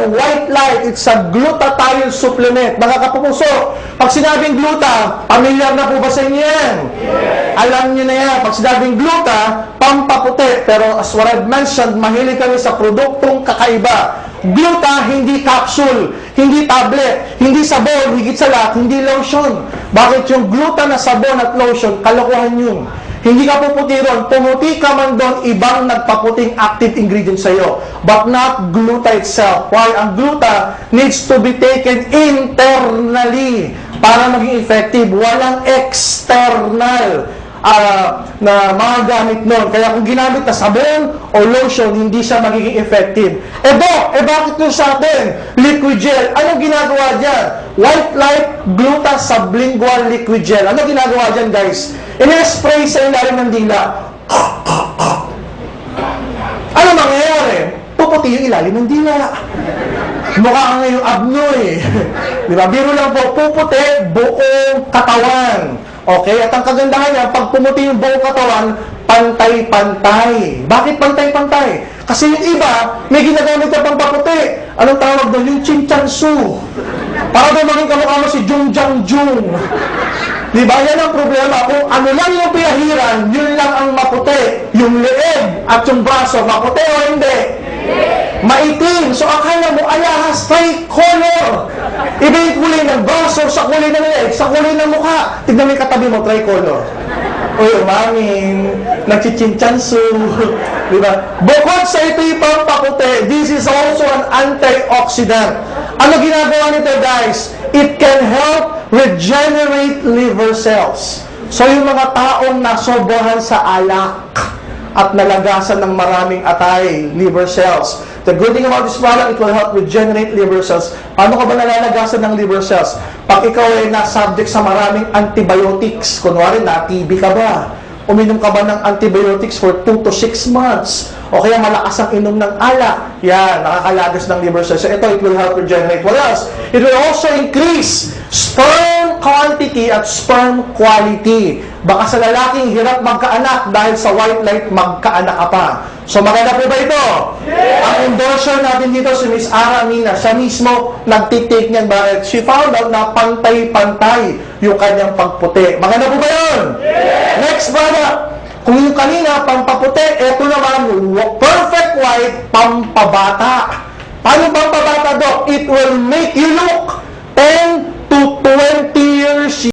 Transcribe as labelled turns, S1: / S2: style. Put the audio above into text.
S1: called white light. It's a glutathione supplement. Mga kapupuso, pag sinabing gluta, familiar na po ba sa inyo yan? Yes. Alam nyo na yan. Pag sinabing gluta, pampaputi. Pero as what I've mentioned, mahilig kami sa produktong kakaiba. Gluta, hindi capsule, hindi tablet, hindi sabon, higit sa lahat, hindi lotion. Bakit yung gluta na sabon at lotion, kalokohan yun. Hindi ka puputi ron. Pumuti ka man doon, ibang nagpaputing active ingredient sa'yo. But not gluta itself. Why? Ang gluta needs to be taken internally para maging effective. Walang external na mga gamit nun. Kaya kung ginamit na sabon o lotion, hindi siya magiging effective. Bakit nun sa atin? Liquid gel. Anong ginagawa dyan? White light gluta sublingual liquid gel. Ano ginagawa dyan, guys? Ina-spray sa ilalim ng dila. Ano mangyayari? Puputi yung ilalim ng dila. Mukha ka ngayong abnoy. Diba? Biro lang po, puputi buong katawan. Okay? At ang kagandahan niya, pag pumuti yung buong katawan, pantay-pantay. Bakit pantay-pantay? Kasi yung iba, may ginagamit na pampaputi. Anong tawag doon? Yung chinchansu. Para doon maging kamukha mo si Jung Jang Jung. Diba? Yan ang problema. Kung ano lang yung piyahiran, yun lang ang maputi. Yung leeg at yung braso, maputi o hindi? Maitim. So, akala mo, alahas, tricolor. Iba yung kulay ng braso, sa kulay ng leeg, sa kulay ng mukha. Tignan mo yung katabi mo, tricolor. Uy, umangin, nagchichinchansu. Diba? Bukod sa ito yung pampaputi, this is also an antioxidant. Ano ginagawa nito, guys? It can help regenerate liver cells. So, yung mga taong nasobrahan sa alak at nalagasan ng maraming atay, liver cells. The good thing about this product, it will help regenerate liver cells. Paano ka ba nalalagasan ng liver cells? Pag ikaw ay na-subject sa maraming antibiotics, kunwari na-TB ka ba? Uminom ka ba ng antibiotics for 2 to 6 months? O kaya malakas ang inom ng alak? Yan, nakakalagas ng liver cells. So ito, it will help regenerate. What else? It will also increase sperm quantity at sperm quality. Baka sa lalaking hirap magkaanak dahil sa white light magkaanak ka pa. So maganda po ba ito? Yeah. Ang endorser natin dito si Miss Ara Mina, siya mismo nagtitake niyan. Bakit? She found out na pantay-pantay yung kanyang pagputi. Maganda po ba yun? Yeah. Next product. Kung yung kanina, pampaputi, eto naman, perfect white, pampabata. Paano pampabata, Doc? It will make you look 10 to 20